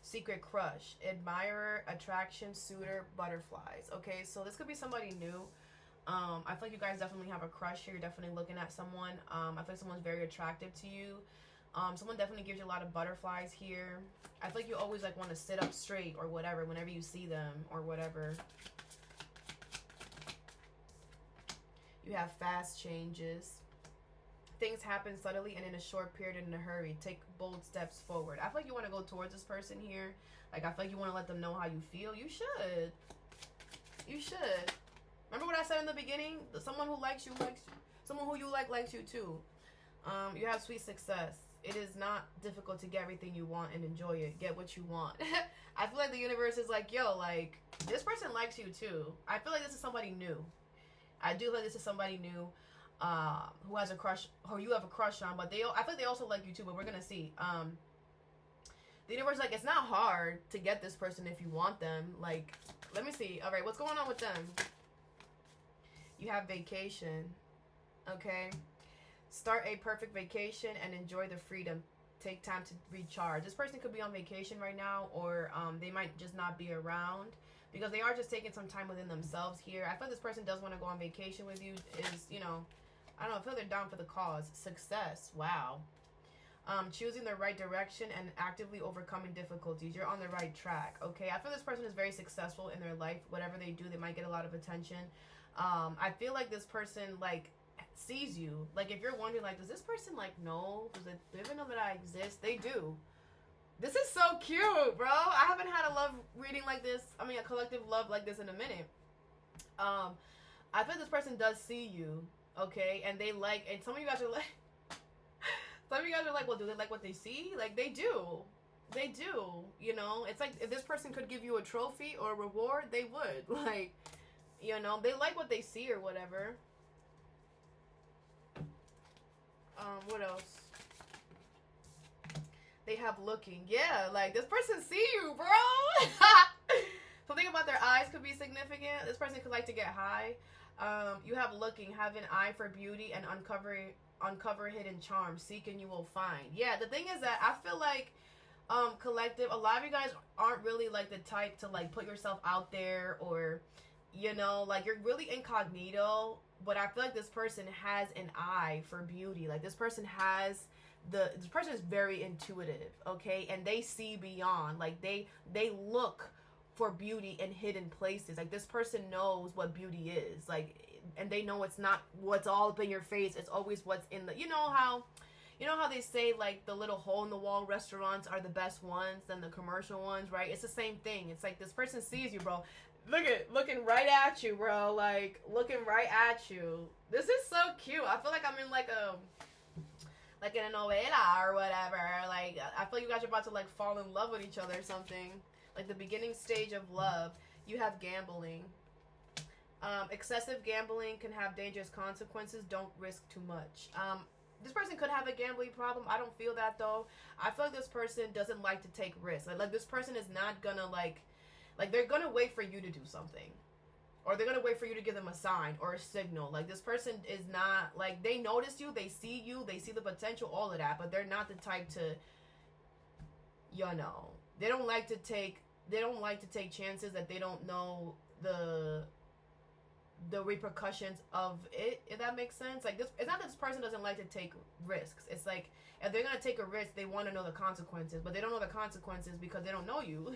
Secret crush, admirer, attraction, suitor, butterflies. Okay, so this could be somebody new. I feel like you guys definitely have a crush here. You're definitely looking at someone. I feel like someone's very attractive to you. Someone definitely gives you a lot of butterflies here. I feel like you always like want to sit up straight or whatever whenever you see them or whatever. You have fast changes. Things happen subtly and in a short period and in a hurry. Take bold steps forward. I feel like you want to go towards this person here. Like, I feel like you want to let them know how you feel. You should. You should. Remember what I said in the beginning? Someone who likes you likes you. Someone who you like likes you too. You have sweet success. It is not difficult to get everything you want and enjoy it. Get what you want. I feel like the universe is like, yo, like, this person likes you too. I feel like this is somebody new. I do feel like this is somebody new. Who has a crush, or you have a crush on, but I feel like they also like you too, but we're gonna see. The universe is like, it's not hard to get this person if you want them. Like, let me see. All right, what's going on with them? You have vacation. Okay. Start a perfect vacation and enjoy the freedom. Take time to recharge. This person could be on vacation right now, or they might just not be around because they are just taking some time within themselves here. I feel this person does want to go on vacation with you. Is, you know, I don't know, I feel they're down for the cause. Success. Wow. Choosing the right direction and actively overcoming difficulties. You're on the right track. Okay. I feel this person is very successful in their life. Whatever they do, they might get a lot of attention. I feel like this person, like, sees you. Like, if you're wondering, like, does this person, like, know? Does it even know that I exist? They do. This is so cute, bro. I haven't had a love reading like this. I mean, a collective love like this in a minute. I feel this person does see you. Okay, and they like, and some of you guys are like, well, do they like what they see? Like, they do. They do. You know, it's like if this person could give you a trophy or a reward, they would. Like, you know, they like what they see or whatever. What else? They have looking. Yeah, like, this person see you, bro. Something about their eyes could be significant. This person could like to get high. You have looking, have an eye for beauty and uncover hidden charms. Seek and you will find. Yeah, the thing is that I feel like collective, a lot of you guys aren't really like the type to like put yourself out there, or, you know, like, you're really incognito, but I feel like this person has an eye for beauty. Like, this person is very intuitive, okay? And they see beyond. Like, they look for beauty in hidden places. Like, this person knows what beauty is, like, and they know it's not what's all up in your face. It's always what's in the, you know how they say, like, the little hole in the wall restaurants are the best ones than the commercial ones, right? It's the same thing. It's like this person sees you, bro. Looking right at you, bro. Like, looking right at you. This is so cute. I feel like I'm in like in a novela or whatever. Like, I feel like you guys are about to like fall in love with each other or something. Like the beginning stage of love. You have gambling. Excessive gambling can have dangerous consequences. Don't risk too much. This person could have a gambling problem. I don't feel that though. I feel like this person doesn't like to take risks. Like this person is not gonna like they're gonna wait for you to do something. Or they're gonna wait for you to give them a sign or a signal. Like, this person is not, like, they notice you, they see the potential, all of that, but they're not the type to, you know, they don't like to take chances that they don't know the repercussions of it, if that makes sense. Like, it's not that this person doesn't like to take risks. It's like, if they're gonna take a risk, they want to know the consequences, but they don't know the consequences because they don't know you.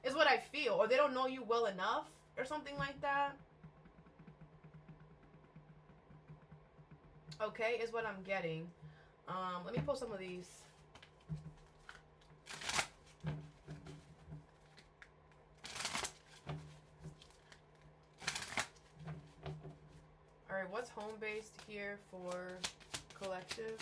Is what I feel. Or they don't know you well enough, or something like that. Okay, is what I'm getting. Let me pull some of these. what's home-based here for collective?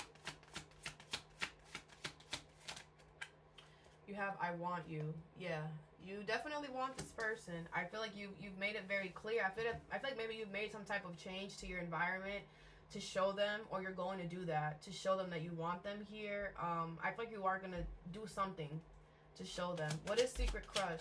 You have I want you. Yeah. You definitely want this person. I feel like you've made it very clear. I feel like maybe you've made some type of change to your environment to show them, or you're going to do that to show them that you want them here. I feel like you are going to do something to show them. What is secret crush?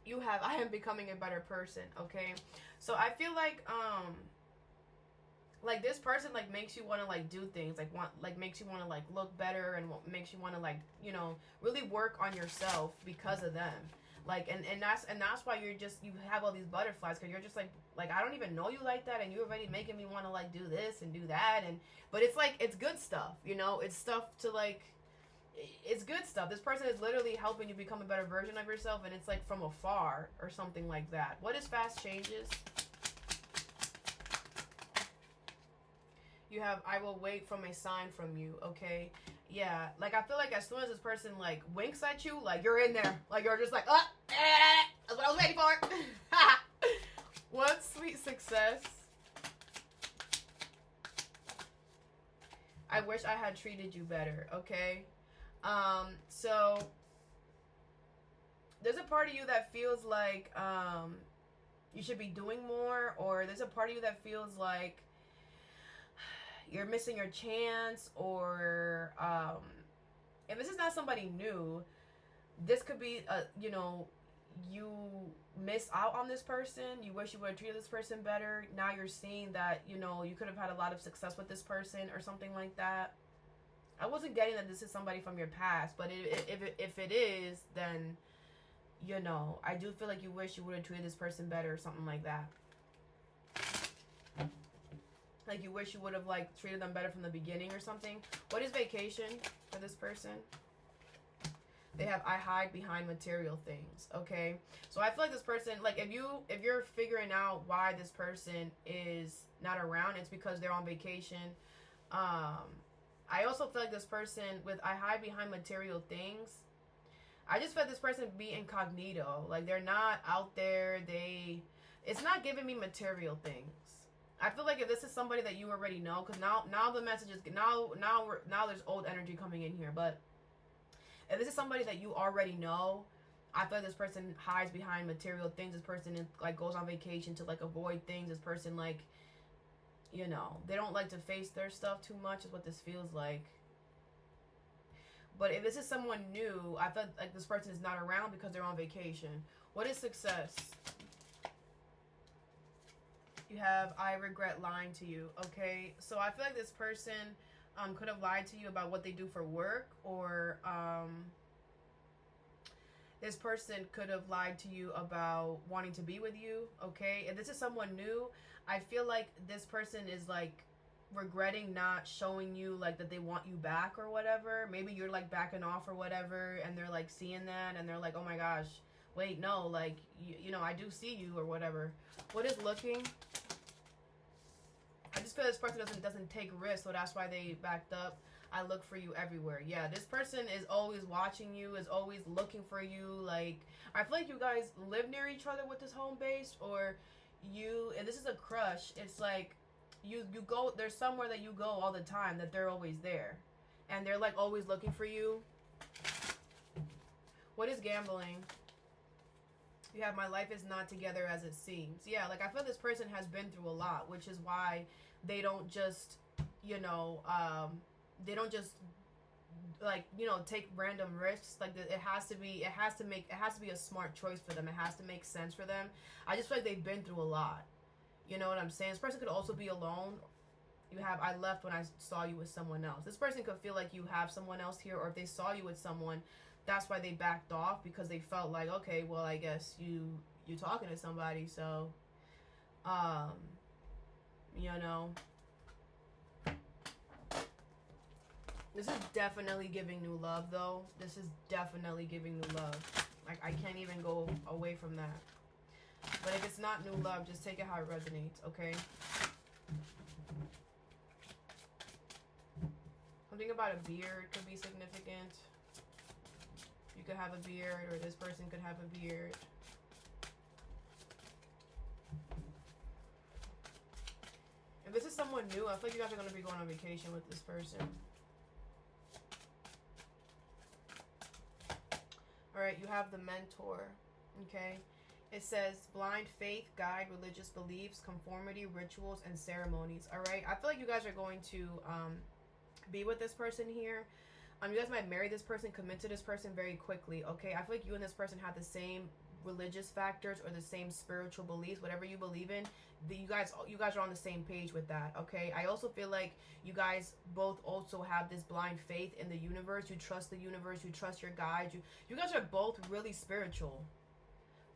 You have I am becoming a better person, okay? So I feel like this person like makes you want to like do things, makes you want to like look better, and makes you want to like, you know, really work on yourself because of them. Like and that's why you have all these butterflies, because you're just like I don't even know you like that, and you're already making me want to like do this and do that. And but it's like, it's good stuff, you know, it's stuff to like, it's good stuff. This person is literally helping you become a better version of yourself, and it's like from afar or something like that. What is fast changes? You have I will wait from a sign from you, okay? Yeah, like I feel like as soon as this person like winks at you, like you're in there. Like you're just like, oh, that's what I was waiting for. What sweet success. I wish I had treated you better, okay? So there's a part of you that feels like you should be doing more, or there's a part of you that feels like you're missing your chance, or if this is not somebody new, this could be you know, you missed out on this person. You wish you would have treated this person better. Now you're seeing that, you know, you could have had a lot of success with this person or something like that. I wasn't getting that this is somebody from your past, but if it is, then, you know, I do feel like you wish you would have treated this person better or something like that. Like you wish you would have like treated them better from the beginning or something. What is vacation for this person? They have I hide behind material things, okay? So I feel like this person, like if you're figuring out why this person is not around, it's because they're on vacation. I also feel like this person with I hide behind material things, I just feel like this person be incognito. Like they're not out there. It's not giving me material things. I feel like if this is somebody that you already know, because now the message is now there's old energy coming in here. But if this is somebody that you already know, I feel like this person hides behind material things. This person like goes on vacation to like avoid things. This person like, you know, they don't like to face their stuff too much is what this feels like. But if this is someone new, I feel like this person is not around because they're on vacation. What is success? You have I regret lying to you, okay? So I feel like this person could have lied to you about what they do for work, or this person could have lied to you about wanting to be with you, okay? If this is someone new, I feel like this person is like regretting not showing you like that they want you back or whatever. Maybe you're like backing off or whatever, and they're like seeing that, and they're like, oh my gosh, wait, no, like, you know, I do see you or whatever. What is looking? I just feel this person doesn't take risks, so that's why they backed up. I look for you everywhere. Yeah, this person is always watching you, is always looking for you. Like, I feel like you guys live near each other with this home base, or and this is a crush, it's like you go, there's somewhere that you go all the time that they're always there, and they're like always looking for you. What is gambling? You have my life is not together as it seems. Yeah, like I feel this person has been through a lot, which is why they don't just, you know, they don't just like, you know, take random risks. Like it has to be a smart choice for them. It has to make sense for them. I just feel like they've been through a lot. You know what I'm saying? This person could also be alone. You have I left when I saw you with someone else. This person could feel like you have someone else here, or if they saw you with someone, that's why they backed off, because they felt like, okay, well, I guess you talking to somebody, so you know, this is definitely giving new love, though. This is definitely giving new love. Like, I can't even go away from that. But if it's not new love, just take it how it resonates, okay? Something about a beard could be significant. You could have a beard, or this person could have a beard. If this is someone new, I feel like you guys are going to be going on vacation with this person. Alright, you have the mentor. Okay? It says blind faith, guide, religious beliefs, conformity, rituals, and ceremonies. Alright? I feel like you guys are going to be with this person here. You guys might marry this person, commit to this person very quickly. Okay? I feel like you and this person have the same religious factors or the same spiritual beliefs, whatever you believe in. You guys are on the same page with that. Okay? I also feel like you guys both also have this blind faith in the universe. You trust the universe. You trust your guides. You guys are both really spiritual.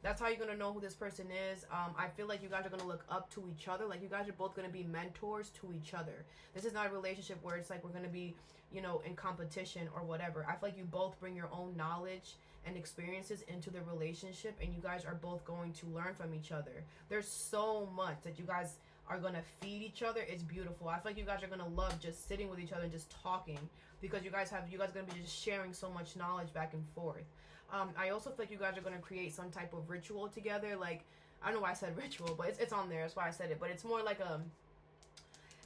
That's how you're going to know who this person is. I feel like you guys are going to look up to each other. Like, you guys are both going to be mentors to each other. This is not a relationship where it's like we're going to be, you know, in competition or whatever. I feel like you both bring your own knowledge and experiences into the relationship, and you guys are both going to learn from each other. There's so much that you guys are going to feed each other. It's beautiful. I feel like you guys are going to love just sitting with each other and just talking, because you guys are going to be just sharing so much knowledge back and forth. I also feel like you guys are going to create some type of ritual together. Like, I don't know why I said ritual, but it's on there. That's why I said it. But it's more like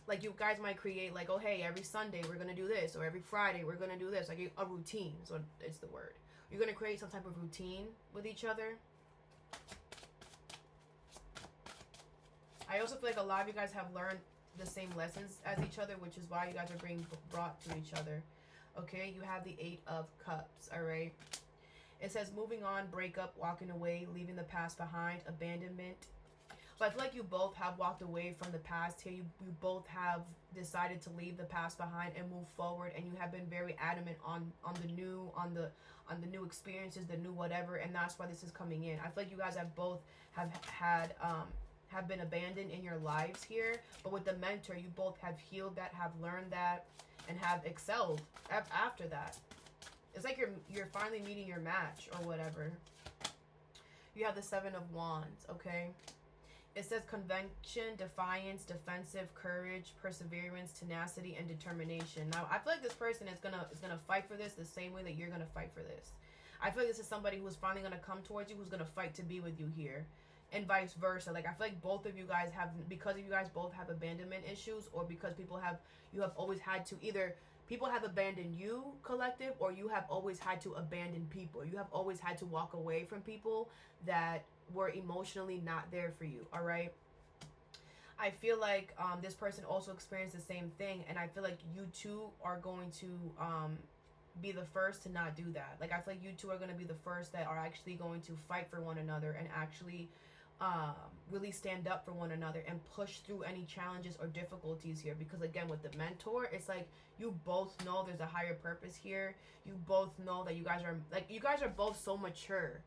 like you guys might create, like, oh, hey, every Sunday we're going to do this, or every Friday we're going to do this. Like a routine. So it's the word. You're going to create some type of routine with each other. I also feel like a lot of you guys have learned the same lessons as each other, which is why you guys are being brought to each other. Okay, you have the 8 of Cups, all right? It says moving on, breakup, walking away, leaving the past behind, abandonment. So I feel like you both have walked away from the past here. You both have decided to leave the past behind and move forward, and you have been very adamant on the new experiences, the new whatever, and that's why this is coming in. I feel like you guys have both have been abandoned in your lives here, but with the mentor, you both have healed that, have learned that, and have excelled after that. It's like you're finally meeting your match or whatever. You have the 7 of Wands, okay? It says convention, defiance, defensive, courage, perseverance, tenacity, and determination. Now, I feel like this person is gonna fight for this the same way that you're gonna fight for this. I feel like this is somebody who's finally gonna come towards you, who's gonna fight to be with you here, and vice versa. Like, I feel like both of you guys have, because you guys both have abandonment issues, or because you have always had to, either people have abandoned you, collective, or you have always had to abandon people. You have always had to walk away from people that were emotionally not there for you, all right? I feel like this person also experienced the same thing, and I feel like you two are going to be the first to not do that. Like, I feel like you two are going to be the first that are actually going to fight for one another and actually really stand up for one another and push through any challenges or difficulties here. Because again, with the mentor, it's like you both know there's a higher purpose here. You both know that you guys are both so mature.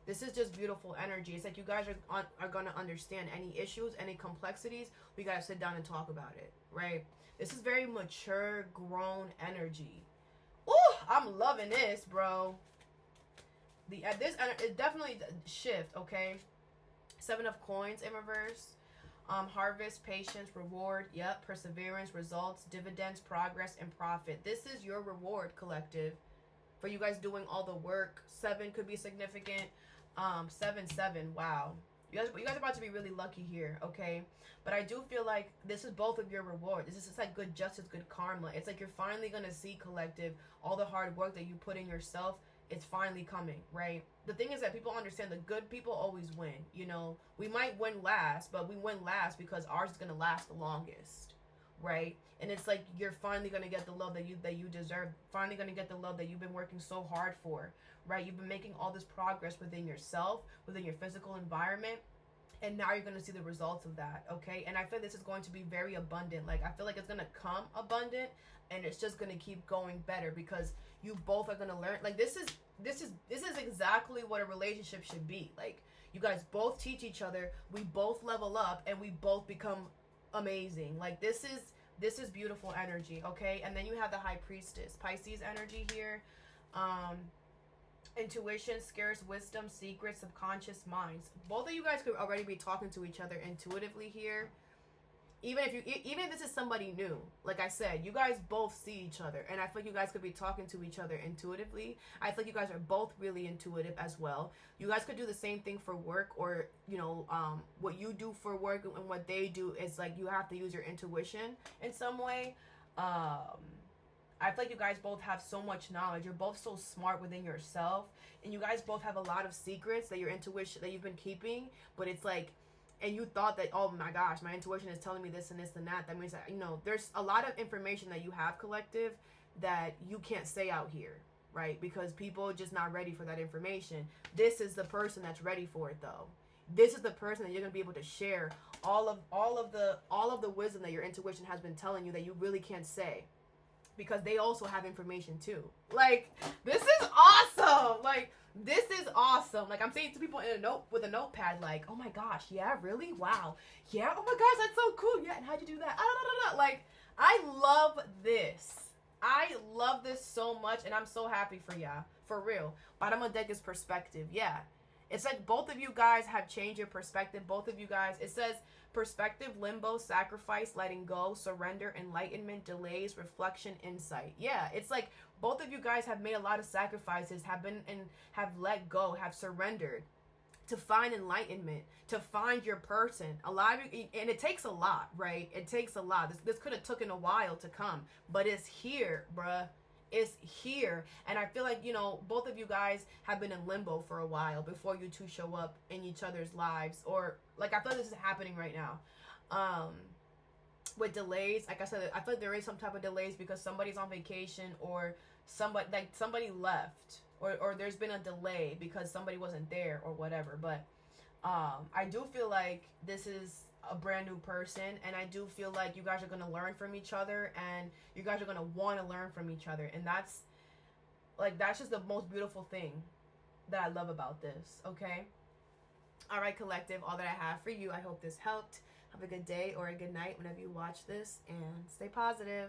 This is just beautiful energy. It's like you guys are going to understand any issues, any complexities. We got to sit down and talk about it, right? This is very mature, grown energy. Ooh, I'm loving this, bro. It definitely shift, okay? 7 of Coins in reverse. Harvest, patience, reward, yep, perseverance, results, dividends, progress, and profit. This is your reward, collective, for you guys doing all the work. 7 could be significant. 7, wow. You guys are about to be really lucky here, okay? But I do feel like this is both of your reward. This is like good justice, good karma. It's like you're finally going to see, collective, all the hard work that you put in yourself. It's finally coming, right? The thing is that people understand the good people always win. You know, we might win last, but we win last because ours is going to last the longest, right? And it's like you're finally going to get the love that you deserve. Finally going to get the love that you've been working so hard for, right? You've been making all this progress within yourself, within your physical environment, and now you're going to see the results of that, okay? And I feel this is going to be very abundant. Like, I feel like it's going to come abundant, and it's just going to keep going better because you both are going to learn. Like, this is exactly what a relationship should be. Like, you guys both teach each other, we both level up, and we both become amazing. Like, this is beautiful energy, okay? And then you have the High Priestess, Pisces energy here. Intuition, scarce wisdom, secrets, subconscious minds. Both of you guys could already be talking to each other intuitively here. even if this is somebody new, like I said, you guys both see each other, and I feel like you guys could be talking to each other intuitively. I feel like you guys are both really intuitive as well. You guys could do the same thing for work, or what you do for work and what they do is like you have to use your intuition in some way. I feel like you guys both have so much knowledge. You're both so smart within yourself, and you guys both have a lot of secrets that your intuition that you've been keeping, but it's like, and you thought that, oh my gosh, my intuition is telling me this and this and that. That means that, there's a lot of information that you have, collective, that you can't say out here, right? Because people are just not ready for that information. This is the person that's ready for it, though. This is the person that you're gonna be able to share all of the wisdom that your intuition has been telling you that you really can't say, because they also have information too. Like, this is awesome. Like, this is awesome. Like, I'm saying to people with a notepad, like, oh my gosh, yeah, really? Wow. Yeah, oh my gosh, that's so cool. Yeah, and how'd you do that? Like, I love this. I love this so much, and I'm so happy for y'all. For real. Bottom of deck is perspective. Yeah. It's like both of you guys have changed your perspective. Both of you guys, it says perspective, limbo, sacrifice, letting go, surrender, enlightenment, delays, reflection, insight. Yeah, it's like both of you guys have made a lot of sacrifices, have let go, have surrendered to find enlightenment, to find your person. A lot of you, and it takes a lot, right? It takes a lot. This could have taken a while to come, but it's here, bruh. It's here. And I feel like, both of you guys have been in limbo for a while before you two show up in each other's lives. Or, like, I feel like this is happening right now. With delays, like I said, I feel like there is some type of delays because somebody's on vacation, or somebody left, or there's been a delay because somebody wasn't there or whatever. But I do feel like this is a brand new person, and I do feel like you guys are going to learn from each other, and you guys are going to want to learn from each other, and that's just the most beautiful thing that I love about this. Okay, all right, collective, all that I have for you. I hope this helped. Have a good day or a good night whenever you watch this, and stay positive.